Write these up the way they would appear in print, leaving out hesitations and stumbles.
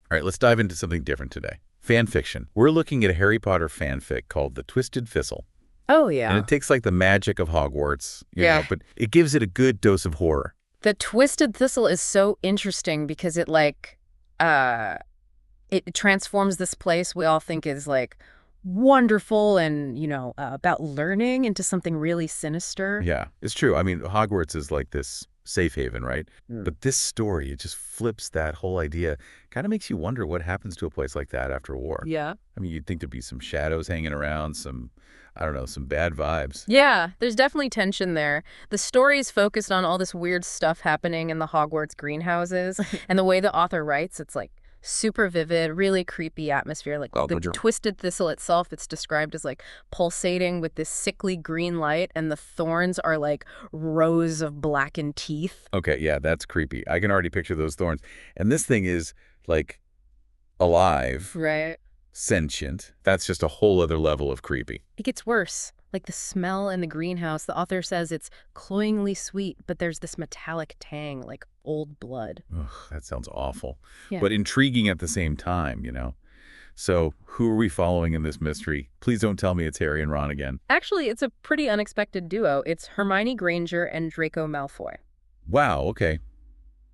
All right, let's dive into something different today. Fan fiction. We're looking at a Harry Potter fanfic called The Twisted Thistle. Oh, And yeah. it takes like the magic of Hogwarts, Yeah. but it gives it a good dose of horror. The Twisted Thistle is so interesting because uh, it transforms this place we all think is, wonderful and, about learning into something really sinister. Yeah, it's true. I mean, Hogwarts is like this safe haven, right? Mm. But this story, it just flips that whole idea. Kind of makes you wonder what happens to a place like that after a war. Yeah. I mean, you'd think there'd be some shadows hanging around, I don't know, some bad vibes. Yeah, there's definitely tension there. The story is focused on all this weird stuff happening in the Hogwarts greenhouses, and the way the author writes, it's super vivid, really creepy atmosphere. Like the Twisted Thistle itself, it's described as pulsating with this sickly green light, and the thorns are like rows of blackened teeth. Okay, yeah, that's creepy. I can already picture those thorns. And this thing is like alive, Right. sentient. That's just a whole other level of creepy. It gets worse. Like the smell in the greenhouse, the author says it's cloyingly sweet, but there's this metallic tang, like old blood. Ugh, that sounds awful, Yeah. but intriguing at the same time. So who are we following in this mystery? Please don't tell me it's Harry and Ron again. Actually, it's a pretty unexpected duo. It's Hermione Granger and Draco Malfoy. Wow, okay.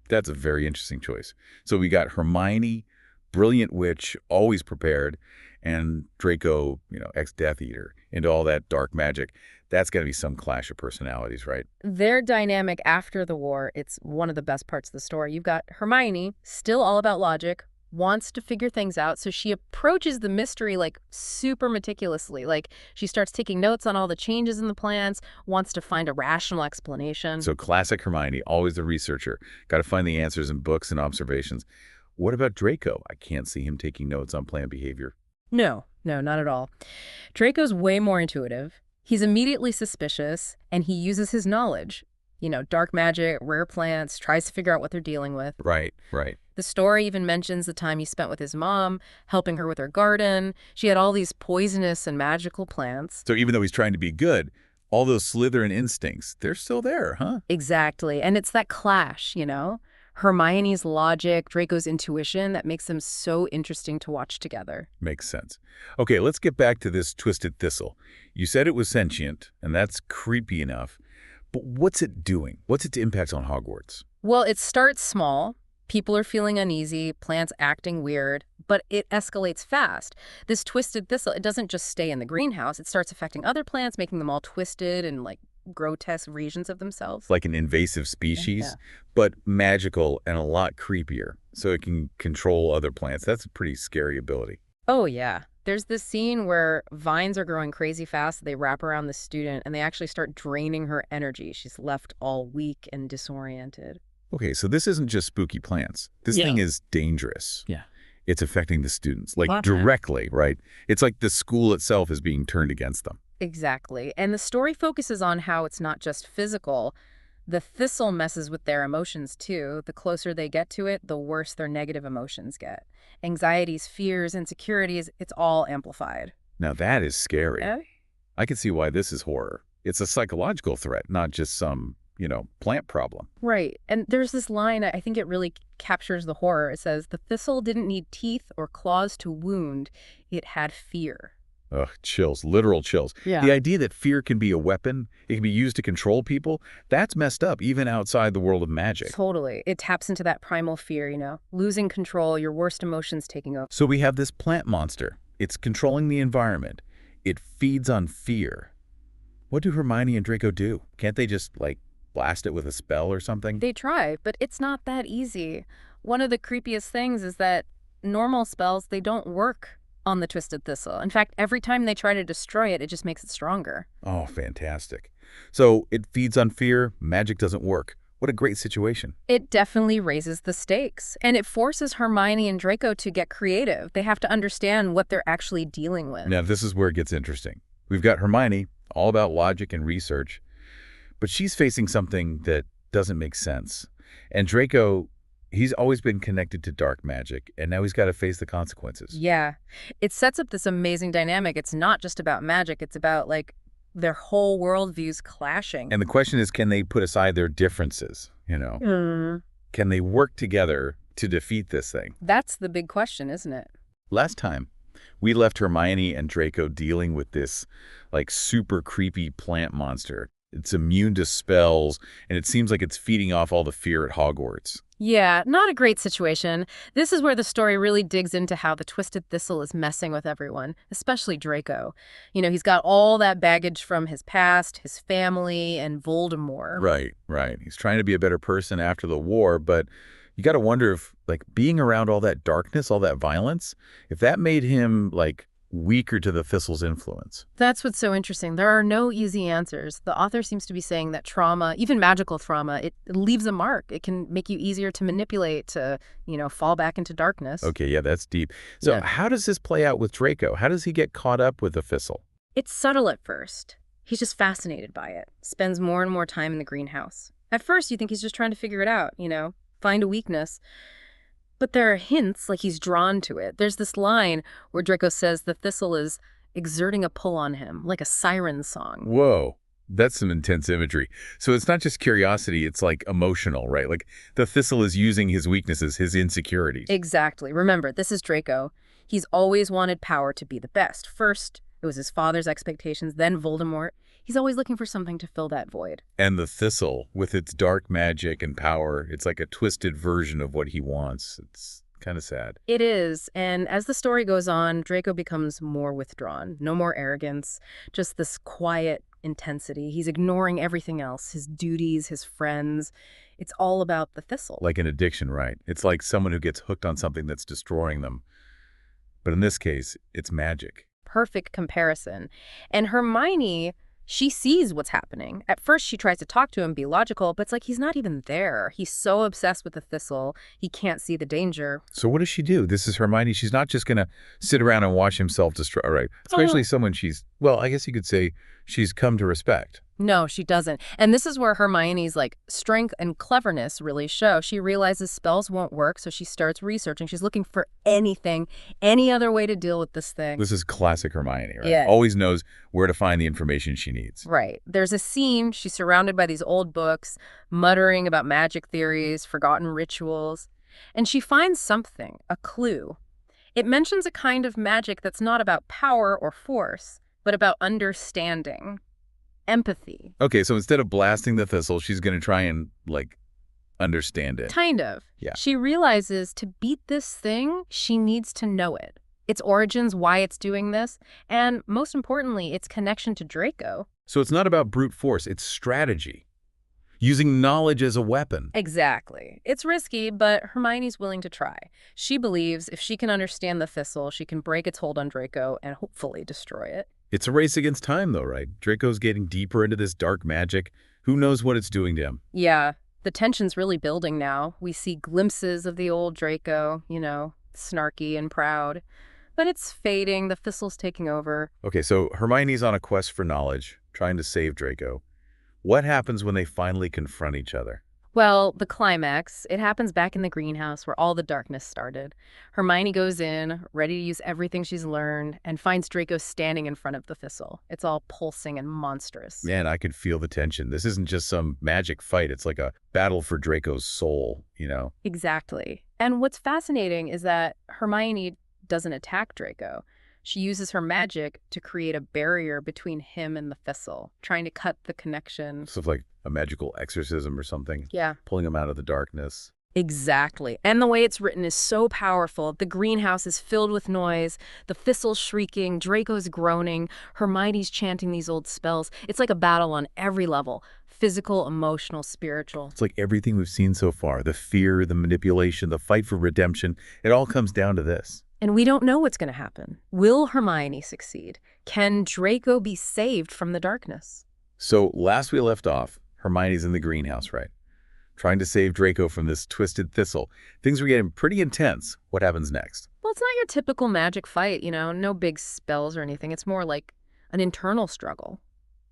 That's a very interesting choice. So we got Hermione, brilliant witch, always prepared, and Draco, ex-Death Eater, into all that dark magic. That's got to be some clash of personalities, right? Their dynamic after the war, it's one of the best parts of the story. You've got Hermione, still all about logic, wants to figure things out, so she approaches the mystery super meticulously. She starts taking notes on all the changes in the plans, wants to find a rational explanation. So classic Hermione, always the researcher. Got to find the answers in books and observations. What about Draco? I can't see him taking notes on planned behavior. No, not at all. Draco's way more intuitive. He's immediately suspicious, and he uses his knowledge. Dark magic, rare plants, tries to figure out what they're dealing with. Right. The story even mentions the time he spent with his mom, helping her with her garden. She had all these poisonous and magical plants. So even though he's trying to be good, all those Slytherin instincts, they're still there, huh? Exactly. And it's that clash, Hermione's logic, Draco's intuition, that makes them so interesting to watch together. Makes sense. Okay, let's get back to this Twisted Thistle. You said it was sentient, and that's creepy enough. But what's it doing? What's its impact on Hogwarts? Well, it starts small. People are feeling uneasy, plants acting weird, but it escalates fast. This Twisted Thistle, it doesn't just stay in the greenhouse. It starts affecting other plants, making them all twisted and grotesque regions of themselves. Like an invasive species, Yeah. but magical and a lot creepier. So it can control other plants. That's a pretty scary ability. Oh, yeah. There's this scene where vines are growing crazy fast. They wrap around the student, and they actually start draining her energy. She's left all weak and disoriented. Okay, so this isn't just spooky plants. This thing is dangerous. Yeah. It's affecting the students, Lot. directly, right? It's like the school itself is being turned against them. Exactly. And the story focuses on how it's not just physical. The thistle messes with their emotions, too. The closer they get to it, the worse their negative emotions get. Anxieties, fears, insecurities, it's all amplified. Now that is scary. Yeah. I can see why this is horror. It's a psychological threat, not just some, plant problem. Right. And there's this line, I think it really captures the horror. It says, "The thistle didn't need teeth or claws to wound. It had fear." Ugh, chills, literal chills. Yeah. The idea that fear can be a weapon, it can be used to control people, that's messed up, even outside the world of magic. Totally. It taps into that primal fear, losing control, your worst emotions taking over. So we have this plant monster. It's controlling the environment. It feeds on fear. What do Hermione and Draco do? Can't they just, blast it with a spell or something? They try, but it's not that easy. One of the creepiest things is that normal spells, they don't work on the Twisted Thistle. In fact, every time they try to destroy it, it just makes it stronger. Oh, fantastic. So it feeds on fear, magic doesn't work. What a great situation. It definitely raises the stakes, and it forces Hermione and Draco to get creative. They have to understand what they're actually dealing with. Now, this is where it gets interesting. We've got Hermione, all about logic and research, but she's facing something that doesn't make sense. And Draco, he's always been connected to dark magic, and now he's got to face the consequences. Yeah. It sets up this amazing dynamic. It's not just about magic. It's about, their whole worldviews clashing. And the question is, can they put aside their differences, Can they work together to defeat this thing? That's the big question, isn't it? Last time, we left Hermione and Draco dealing with this, like, super creepy plant monster. It's immune to spells, and it seems like it's feeding off all the fear at Hogwarts. Yeah, not a great situation. This is where the story really digs into how the Twisted Thistle is messing with everyone, especially Draco. He's got all that baggage from his past, his family, and Voldemort. Right. He's trying to be a better person after the war, but you got to wonder if, like, being around all that darkness, all that violence, if that made him, like, weaker to the Thistle's influence. That's what's so interesting. There are no easy answers. The author seems to be saying that trauma, even magical trauma, it leaves a mark. It can make you easier to manipulate, to, fall back into darkness. Okay, yeah, that's deep. So how does this play out with Draco? How does he get caught up with the Thistle? It's subtle at first. He's just fascinated by it. Spends more and more time in the greenhouse. At first, you think he's just trying to figure it out, find a weakness. But there are hints, like he's drawn to it. There's this line where Draco says the Thistle is exerting a pull on him, like a siren song. Whoa, that's some intense imagery. So it's not just curiosity, it's like emotional, right? Like the Thistle is using his weaknesses, his insecurities. Exactly. Remember, this is Draco. He's always wanted power to be the best. First, it was his father's expectations, then Voldemort. He's always looking for something to fill that void. And the Thistle, with its dark magic and power, it's like a twisted version of what he wants. It's kind of sad. It is, and as the story goes on, Draco becomes more withdrawn. No more arrogance, just this quiet intensity. He's ignoring everything else, his duties, his friends. It's all about the Thistle. Like an addiction, right? It's like someone who gets hooked on something that's destroying them. But in this case, it's magic. Perfect comparison. And Hermione, she sees what's happening. At first, she tries to talk to him, be logical, but it's like he's not even there. He's so obsessed with the Thistle, he can't see the danger. So what does she do? This is Hermione. She's not just going to sit around and watch himself destroy, right? Especially someone she's, well, I guess you could say she's come to respect. No, she doesn't. And this is where Hermione's strength and cleverness really show. She realizes spells won't work, so she starts researching. She's looking for anything, any other way to deal with this thing. This is classic Hermione, right? Yeah. Always knows where to find the information she needs. Right. There's a scene, she's surrounded by these old books, muttering about magic theories, forgotten rituals, and she finds something, a clue. It mentions a kind of magic that's not about power or force, but about understanding. Empathy. Okay, so instead of blasting the Thistle, she's going to try and, understand it. Kind of. Yeah. She realizes to beat this thing, she needs to know it. Its origins, why it's doing this, and most importantly, its connection to Draco. So it's not about brute force, it's strategy. Using knowledge as a weapon. Exactly. It's risky, but Hermione's willing to try. She believes if she can understand the Thistle, she can break its hold on Draco and hopefully destroy it. It's a race against time, though, right? Draco's getting deeper into this dark magic. Who knows what it's doing to him? Yeah, the tension's really building now. We see glimpses of the old Draco, snarky and proud. But it's fading. The Thistle's taking over. Okay, so Hermione's on a quest for knowledge, trying to save Draco. What happens when they finally confront each other? Well, the climax, it happens back in the greenhouse where all the darkness started. Hermione goes in, ready to use everything she's learned, and finds Draco standing in front of the Thistle. It's all pulsing and monstrous. Man, I could feel the tension. This isn't just some magic fight. It's like a battle for Draco's soul, Exactly. And what's fascinating is that Hermione doesn't attack Draco. She uses her magic to create a barrier between him and the Thistle, trying to cut the connection. Sort of like a magical exorcism or something. Yeah. Pulling him out of the darkness. Exactly. And the way it's written is so powerful. The greenhouse is filled with noise, the Thistle's shrieking, Draco's groaning, Hermione's chanting these old spells. It's like a battle on every level. Physical, emotional, spiritual. It's like everything we've seen so far. The fear, the manipulation, the fight for redemption. It all comes down to this. And we don't know what's going to happen. Will Hermione succeed? Can Draco be saved from the darkness? So last we left off, Hermione's in the greenhouse, right? Trying to save Draco from this Twisted Thistle. Things were getting pretty intense. What happens next? Well, it's not your typical magic fight, no big spells or anything. It's more like an internal struggle.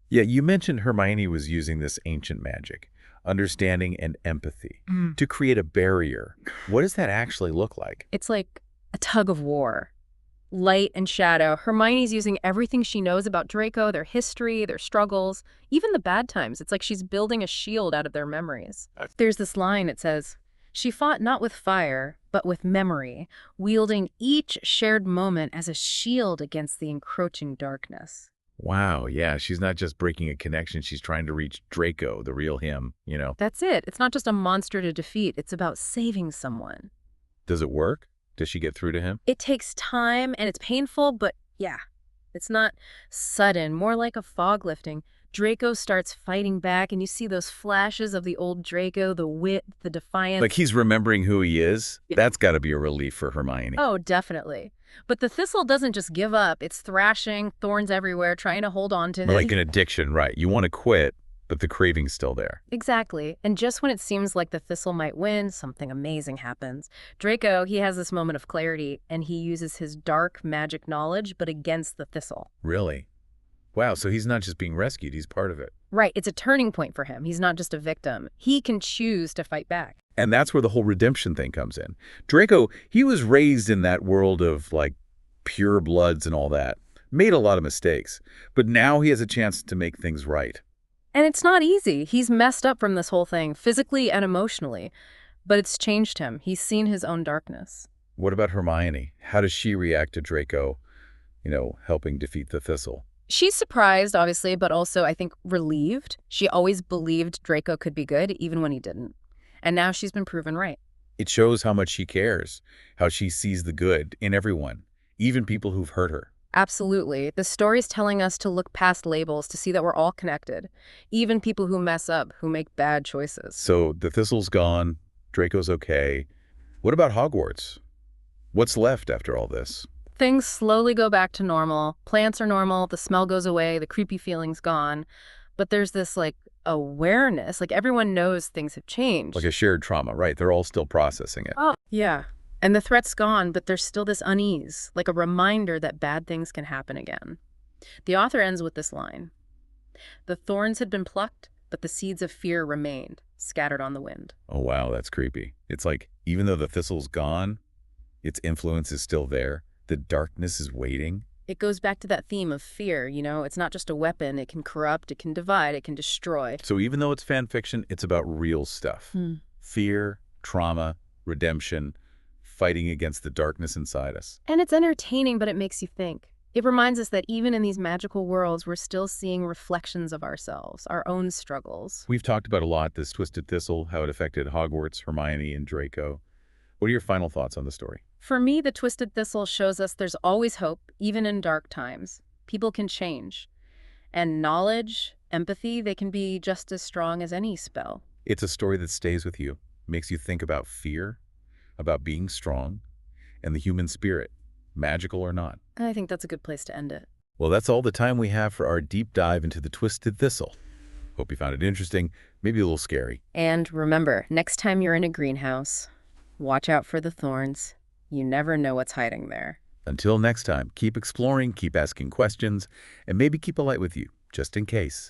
Yeah, you mentioned Hermione was using this ancient magic, understanding and empathy, to create a barrier. What does that actually look like? It's like a tug of war. Light and shadow. Hermione's using everything she knows about Draco, their history, their struggles, even the bad times. It's like she's building a shield out of their memories. There's this line, it says, She fought not with fire, but with memory, wielding each shared moment as a shield against the encroaching darkness. Wow, yeah, she's not just breaking a connection, she's trying to reach Draco, the real him. That's it. It's not just a monster to defeat, it's about saving someone. Does it work? Does she get through to him? It takes time and it's painful, but yeah, it's not sudden, more like a fog lifting. Draco starts fighting back, and you see those flashes of the old Draco, the wit, the defiance. Like he's remembering who he is? Yeah. That's got to be a relief for Hermione. Oh, definitely. But the thistle doesn't just give up. It's thrashing, thorns everywhere, trying to hold on to him. Like an addiction, right? You want to quit, but the craving's still there. Exactly. And just when it seems like the thistle might win, something amazing happens. Draco, he has this moment of clarity, and he uses his dark magic knowledge, but against the thistle. Really? Wow, so he's not just being rescued, he's part of it. Right. It's a turning point for him. He's not just a victim. He can choose to fight back. And that's where the whole redemption thing comes in. Draco, he was raised in that world of, like, pure bloods and all that. Made a lot of mistakes. But now he has a chance to make things right. And it's not easy. He's messed up from this whole thing, physically and emotionally. But it's changed him. He's seen his own darkness. What about Hermione? How does she react to Draco, helping defeat the Thistle? She's surprised, obviously, but also, I think, relieved. She always believed Draco could be good, even when he didn't. And now she's been proven right. It shows how much she cares, how she sees the good in everyone, even people who've hurt her. Absolutely. The story's telling us to look past labels, to see that we're all connected. Even people who mess up, who make bad choices. So the Thistle's gone, Draco's okay. What about Hogwarts? What's left after all this? Things slowly go back to normal. Plants are normal, the smell goes away, the creepy feeling's gone. But there's this, awareness. Everyone knows things have changed. Like a shared trauma, right? They're all still processing it. Oh, yeah. And the threat's gone, but there's still this unease, like a reminder that bad things can happen again. The author ends with this line. The thorns had been plucked, but the seeds of fear remained, scattered on the wind. Oh, wow, that's creepy. It's like, even though the Thistle's gone, its influence is still there. The darkness is waiting. It goes back to that theme of fear, It's not just a weapon. It can corrupt, it can divide, it can destroy. So even though it's fan fiction, it's about real stuff. Fear, trauma, redemption, fighting against the darkness inside us. And it's entertaining, but it makes you think. It reminds us that even in these magical worlds, we're still seeing reflections of ourselves, our own struggles. We've talked about a lot, this Twisted Thistle, how it affected Hogwarts, Hermione, and Draco. What are your final thoughts on the story? For me, the Twisted Thistle shows us there's always hope, even in dark times. People can change. And knowledge, empathy, they can be just as strong as any spell. It's a story that stays with you, makes you think about fear, about being strong, and the human spirit, magical or not. I think that's a good place to end it. Well, that's all the time we have for our deep dive into the Twisted Thistle. Hope you found it interesting, maybe a little scary. And remember, next time you're in a greenhouse, watch out for the thorns. You never know what's hiding there. Until next time, keep exploring, keep asking questions, and maybe keep a light with you, just in case.